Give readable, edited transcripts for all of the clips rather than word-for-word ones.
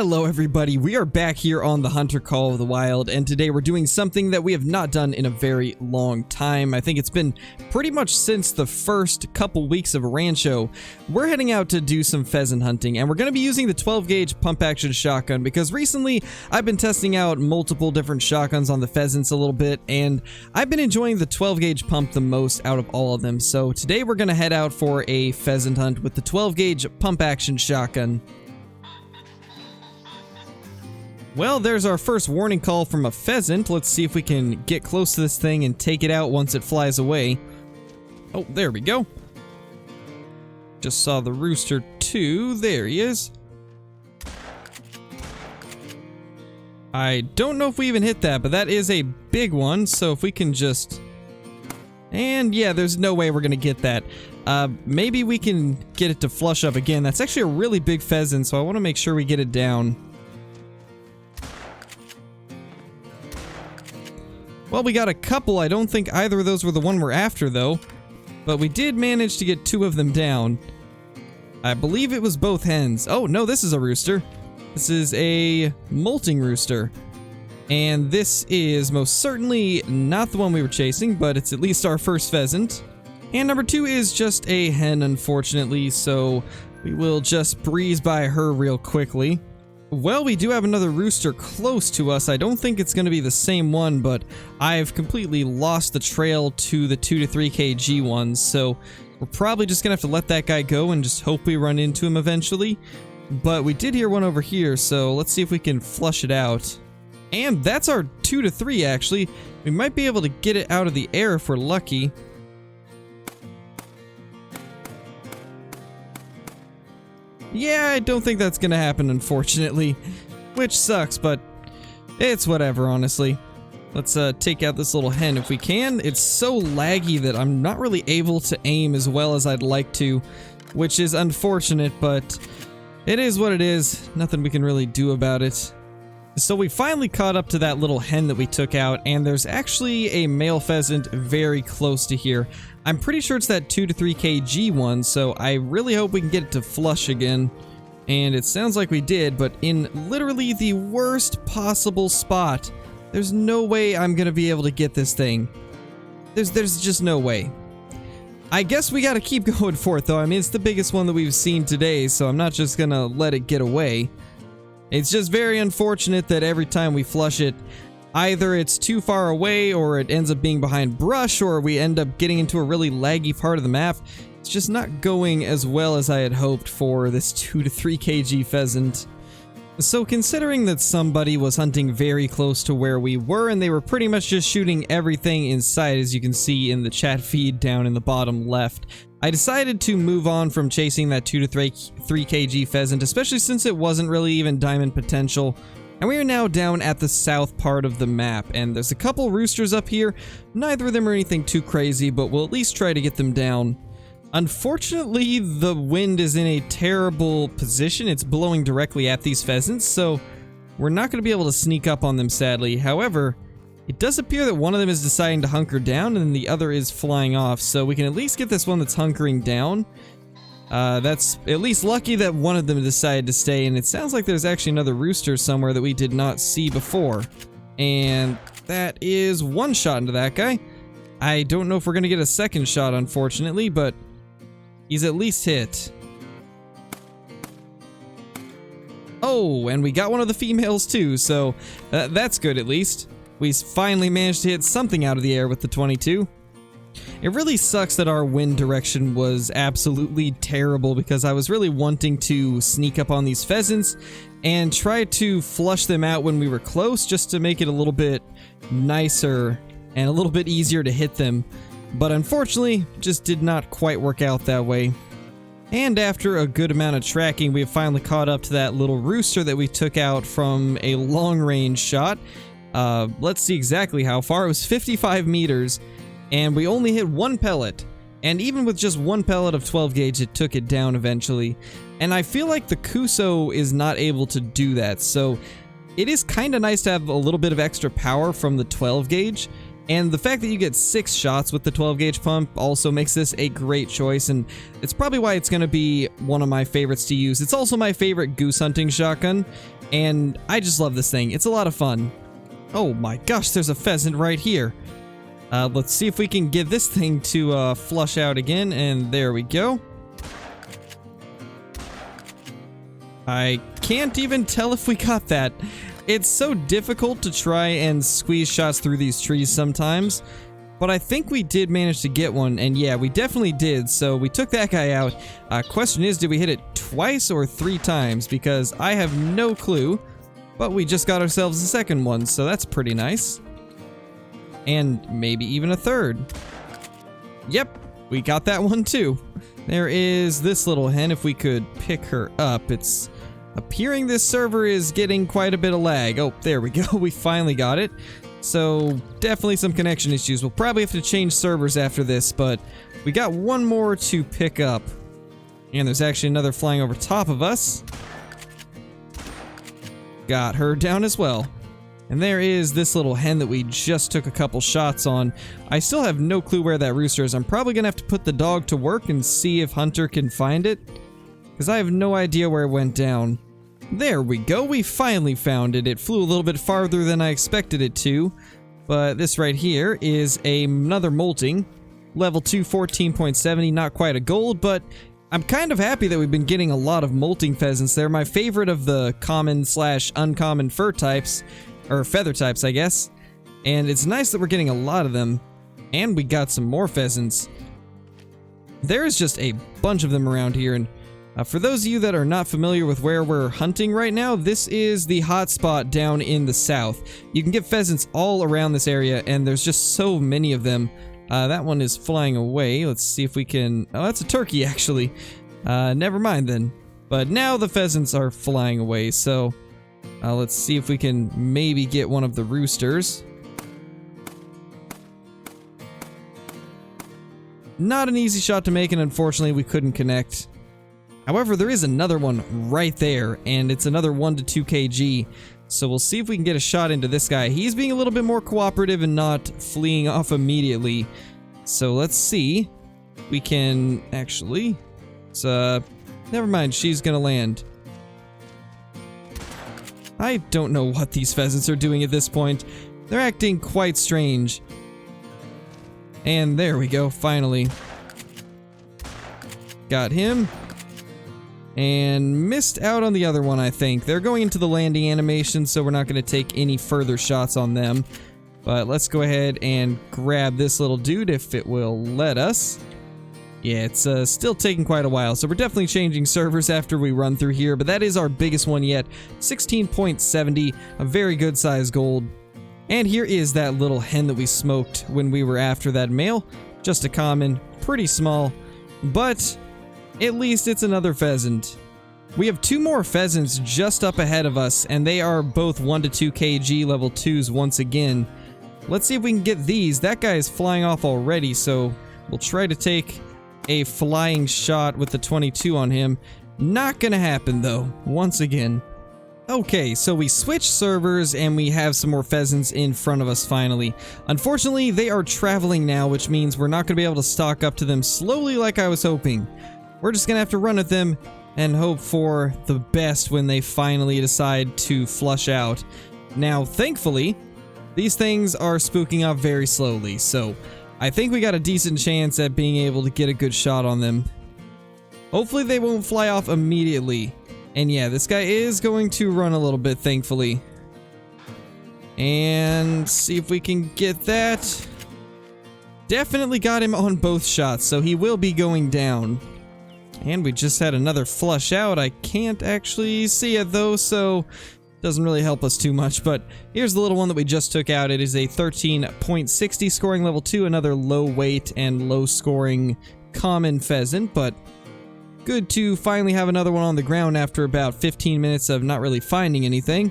Hello everybody, we are back here on the Hunter Call of the Wild, and today we're doing something that we have not done in a very long time. I think it's been pretty much since the first couple weeks of Rancho. We're heading out to do some pheasant hunting, and we're going to be using the 12 gauge pump action shotgun because recently I've been testing out multiple different shotguns on the pheasants a little bit, and I've been enjoying the 12 gauge pump the most out of all of them. So today we're going to head out for a pheasant hunt with the 12 gauge pump action shotgun. Well, there's our first warning call from a pheasant. Let's see if we can get close to this thing and take it out once it flies away. Oh, there we go. Just saw the rooster too. There he is. I don't know if we even hit that, but that is a big one. So if we can just... And yeah, there's no way we're going to get that. Maybe we can get it to flush up again. That's actually a really big pheasant, so I want to make sure we get it down. Well, we got a couple. I don't think either of those were the one we're after, though. But we did manage to get two of them down. I believe it was both hens. Oh, no, this is a rooster. This is a molting rooster. And this is most certainly not the one we were chasing, but it's at least our first pheasant. And number two is just a hen, unfortunately, so we will just breeze by her real quickly. Well, we do have another rooster close to us. I don't think it's going to be the same one, but I've completely lost the trail to the 2 to 3 kg ones, so we're probably just going to have to let that guy go and just hope we run into him eventually. But we did hear one over here, so let's see if we can flush it out. And that's our 2 to 3, actually. We might be able to get it out of the air if we're lucky. Yeah, I don't think that's gonna happen, unfortunately. Which sucks, but it's whatever, honestly. Let's take out this little hen if we can. It's so laggy that I'm not really able to aim as well as I'd like to, which is unfortunate, but it is what it is. Nothing we can really do about it. So we finally caught up to that little hen that we took out, and there's actually a male pheasant very close to here. I'm pretty sure it's that 2 to 3 kg one, so I really hope we can get it to flush again. And it sounds like we did, but in literally the worst possible spot. There's no way I'm gonna be able to get this thing. There's just no way. I guess we gotta keep going for it, though. I mean, it's the biggest one that we've seen today, so I'm not just gonna let it get away. It's just very unfortunate that every time we flush it, either it's too far away or it ends up being behind brush or we end up getting into a really laggy part of the map. It's just not going as well as I had hoped for this 2 to 3 kg pheasant. So considering that somebody was hunting very close to where we were and they were pretty much just shooting everything in sight, as you can see in the chat feed down in the bottom left, I decided to move on from chasing that 2 to 3 kg pheasant, especially since it wasn't really even diamond potential. And we are now down at the south part of the map, and there's a couple roosters up here. Neither of them are anything too crazy, but we'll at least try to get them down. Unfortunately, the wind is in a terrible position. It's blowing directly at these pheasants, so we're not going to be able to sneak up on them, sadly. However, it does appear that one of them is deciding to hunker down and the other is flying off, so we can at least get this one that's hunkering down. That's at least lucky that one of them decided to stay, and it sounds like there's actually another rooster somewhere that we did not see before. And that is one shot into that guy. I don't know if we're going to get a second shot, unfortunately, but he's at least hit. Oh, and we got one of the females too, so that's good at least. We finally managed to hit something out of the air with the 22. It really sucks that our wind direction was absolutely terrible because I was really wanting to sneak up on these pheasants and try to flush them out when we were close just to make it a little bit nicer and a little bit easier to hit them. But unfortunately, just did not quite work out that way. And after a good amount of tracking, we have finally caught up to that little rooster that we took out from a long-range shot. Let's see exactly how far. It was 55 meters, and we only hit one pellet. And even with just one pellet of 12 gauge, it took it down eventually. And I feel like the Kuso is not able to do that, so it is kind of nice to have a little bit of extra power from the 12 gauge. And the fact that you get 6 shots with the 12 gauge pump also makes this a great choice, and it's probably why it's going to be one of my favorites to use. It's also my favorite goose hunting shotgun, and I just love this thing. It's a lot of fun. Oh my gosh, there's a pheasant right here. Let's see if we can get this thing to flush out again, and there we go. I can't even tell if we got that. It's so difficult to try and squeeze shots through these trees sometimes, but I think we did manage to get one, and yeah, we definitely did, so we took that guy out. Question is, did we hit it twice or 3 times? Because I have no clue, but we just got ourselves a second one, so that's pretty nice. And maybe even a third. Yep, we got that one too. There is this little hen, if we could pick her up. It's appearing this server is getting quite a bit of lag. Oh, there we go. We finally got it. So, definitely some connection issues. We'll probably have to change servers after this, but we got one more to pick up. And there's actually another flying over top of us. Got her down as well. And there is this little hen that we just took a couple shots on. I still have no clue where that rooster is. I'm probably going to have to put the dog to work and see if Hunter can find it, because I have no idea where it went down. There we go, we finally found it. It flew a little bit farther than I expected it to, but this right here is another molting. Level 2, 14.70, not quite a gold, but I'm kind of happy that we've been getting a lot of molting pheasants. They're my favorite of the common/uncommon fur types, or feather types, I guess. And it's nice that we're getting a lot of them, and we got some more pheasants. There's just a bunch of them around here, and for those of you that are not familiar with where we're hunting right now, this is the hotspot down in the south. You can get pheasants all around this area, and there's just so many of them. That one is flying away. Let's see if we can... Oh, that's a turkey, actually. Never mind then. But now the pheasants are flying away, so... let's see if we can maybe get one of the roosters. Not an easy shot to make, and unfortunately we couldn't connect. However, there is another one right there, and it's another 1 to 2 kg. So we'll see if we can get a shot into this guy. He's being a little bit more cooperative and not fleeing off immediately. So let's see. We can actually... never mind, she's gonna land. I don't know what these pheasants are doing at this point. They're acting quite strange. And there we go, finally. Got him. And missed out on the other one, I think. They're going into the landing animation, so we're not going to take any further shots on them. But let's go ahead and grab this little dude if it will let us. Yeah, it's still taking quite a while, so we're definitely changing servers after we run through here, but that is our biggest one yet. 16.70, a very good size gold. And here is that little hen that we smoked when we were after that male. Just a common, pretty small, but... at least it's another pheasant. We have 2 more pheasants just up ahead of us, and they are both 1 to 2 kg level 2s once again. Let's see if we can get these. That guy is flying off already, so we'll try to take a flying shot with the 22 on him. Not gonna happen though, once again. Okay, so we switched servers and we have some more pheasants in front of us finally. Unfortunately, they are traveling now, which means we're not gonna be able to stalk up to them slowly like I was hoping. We're just gonna have to run at them and hope for the best when they finally decide to flush out. Now, thankfully, these things are spooking up very slowly, so I think we got a decent chance at being able to get a good shot on them. Hopefully they won't fly off immediately. And yeah, this guy is going to run a little bit, thankfully. And see if we can get that. Definitely got him on both shots, so he will be going down. And we just had another flush out. I can't actually see it though, so doesn't really help us too much. But here's the little one that we just took out. It is a 13.60 scoring level 2, another low weight and low scoring common pheasant, but good to finally have another one on the ground after about 15 minutes of not really finding anything.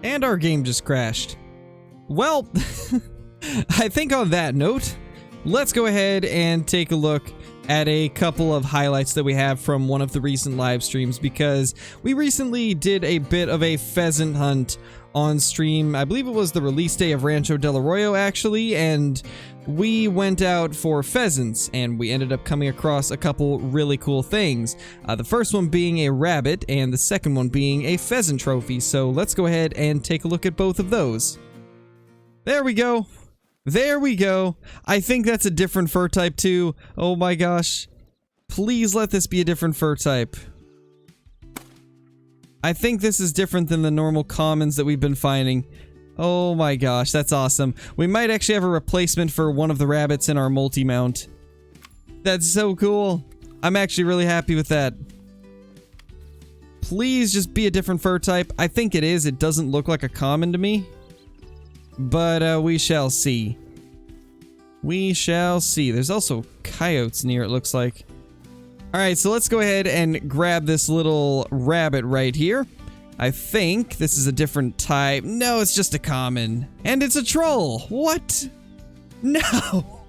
And our game just crashed. Well, I think on that note, let's go ahead and take a look at a couple of highlights that we have from one of the recent live streams, because we recently did a bit of a pheasant hunt on stream. I believe it was the release day of Rancho Del Arroyo, actually, and we went out for pheasants, and we ended up coming across a couple really cool things. The first one being a rabbit, and the second one being a pheasant trophy, so let's go ahead and take a look at both of those. There we go. There we go. I think that's a different fur type, too. Oh my gosh. Please let this be a different fur type. I think this is different than the normal commons that we've been finding. Oh my gosh, that's awesome. We might actually have a replacement for one of the rabbits in our multi-mount. That's so cool. I'm actually really happy with that. Please just be a different fur type. I think it is. It doesn't look like a common to me. But we shall see. We shall see. There's also coyotes near, it looks like. Alright, so let's go ahead and grab this little rabbit right here. I think this is a different type. No, it's just a common. And it's a troll! What? No!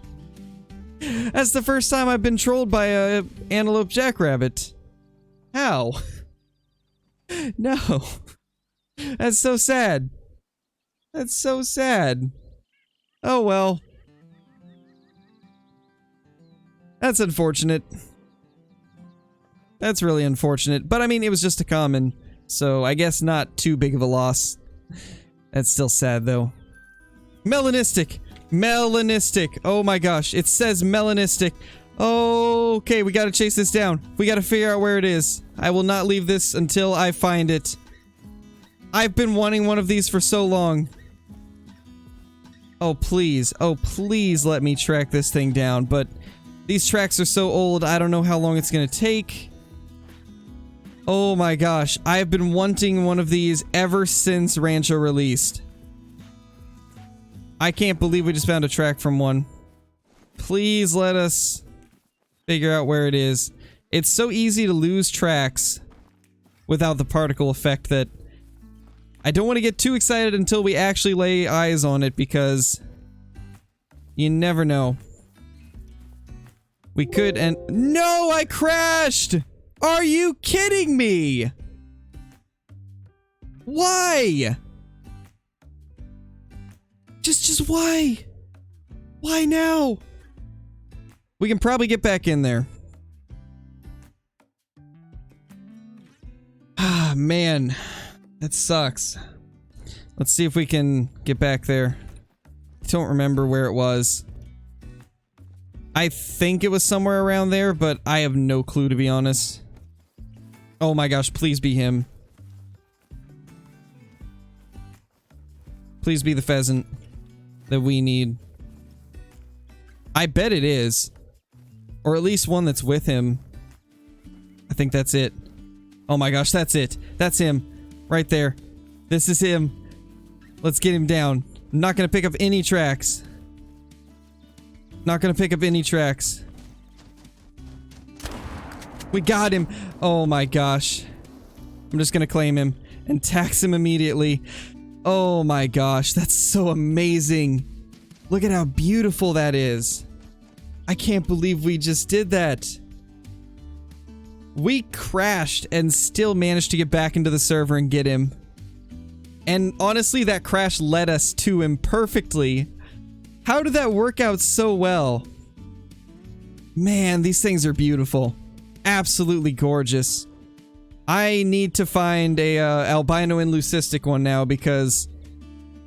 That's the first time I've been trolled by a antelope jackrabbit. How? No. That's so sad. That's so sad. Oh well. That's unfortunate. That's really unfortunate, but I mean, it was just a common, so I guess not too big of a loss. That's still sad, though. Melanistic! Melanistic! Oh my gosh, it says melanistic. Okay, we gotta chase this down. We gotta figure out where it is. I will not leave this until I find it. I've been wanting one of these for so long. Oh please let me track this thing down, but these tracks are so old, I don't know how long it's gonna take. Oh my gosh, I've been wanting one of these ever since Rancho released. I can't believe we just found a track from one. Please let us figure out where it is. It's so easy to lose tracks without the particle effect that I don't want to get too excited until we actually lay eyes on it, because you never know. We could, and no, I crashed! Are you kidding me? Why? Just why? Why now? We can probably get back in there. Ah, man. That sucks. Let's see if we can get back there. I don't remember where it was. I think it was somewhere around there, but I have no clue, to be honest. Oh my gosh, please be him. Please be the pheasant that we need. I bet it is. Or at least one that's with him. I think that's it. Oh my gosh, that's it. That's him. Right there. This is him. Let's get him down. I'm not gonna pick up any tracks. Not gonna pick up any tracks. We got him. Oh my gosh. I'm just gonna claim him and tax him immediately. Oh my gosh, that's so amazing. Look at how beautiful that is. I can't believe we just did that. We crashed and still managed to get back into the server and get him. And honestly, that crash led us to him perfectly. How did that work out so well? Man, these things are beautiful. Absolutely gorgeous. I need to find a albino and leucistic one now, because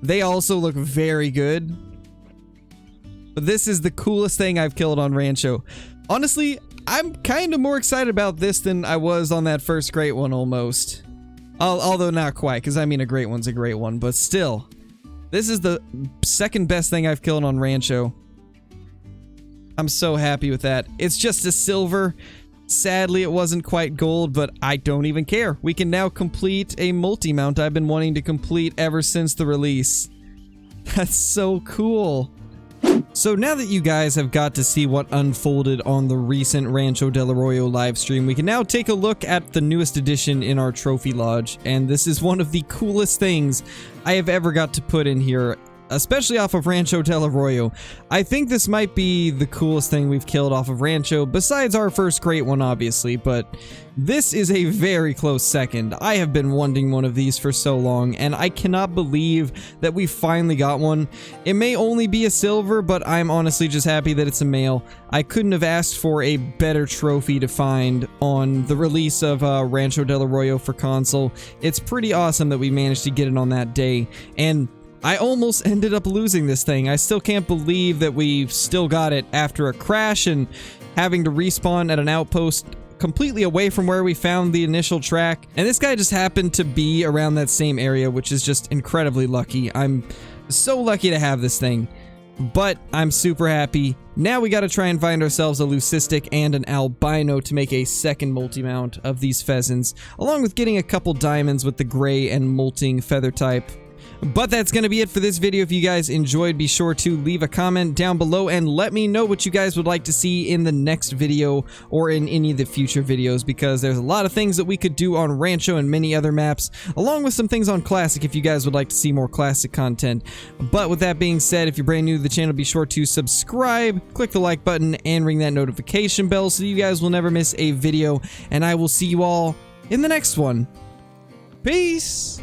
they also look very good. But this is the coolest thing I've killed on Rancho. Honestly, I'm kind of more excited about this than I was on that first great one almost. Although not quite, because I mean a great one's a great one, but still. This is the second best thing I've killed on Rancho. I'm so happy with that. It's just a silver. Sadly, it wasn't quite gold, but I don't even care. We can now complete a multi-mount I've been wanting to complete ever since the release. That's so cool. So now that you guys have got to see what unfolded on the recent Rancho Del Arroyo livestream, we can now take a look at the newest addition in our trophy lodge, and this is one of the coolest things I have ever got to put in here. especially off of Rancho Del Arroyo. I think this might be the coolest thing we've killed off of Rancho, besides our first great one, obviously, but this is a very close second. I have been wanting one of these for so long, and I cannot believe that we finally got one. It may only be a silver, but I'm honestly just happy that it's a male. I couldn't have asked for a better trophy to find on the release of Rancho Del Arroyo for console. It's pretty awesome that we managed to get it on that day, and I almost ended up losing this thing. I still can't believe that we still got it after a crash and having to respawn at an outpost completely away from where we found the initial track. And this guy just happened to be around that same area, which is just incredibly lucky. I'm so lucky to have this thing. But I'm super happy. Now we gotta try and find ourselves a leucistic and an albino to make a second multi-mount of these pheasants, along with getting a couple diamonds with the gray and molting feather type. But that's going to be it for this video. If you guys enjoyed, be sure to leave a comment down below and let me know what you guys would like to see in the next video or in any of the future videos, because there's a lot of things that we could do on Rancho and many other maps, along with some things on Classic if you guys would like to see more Classic content. But with that being said, if you're brand new to the channel, be sure to subscribe, click the like button, and ring that notification bell so you guys will never miss a video, and I will see you all in the next one. Peace!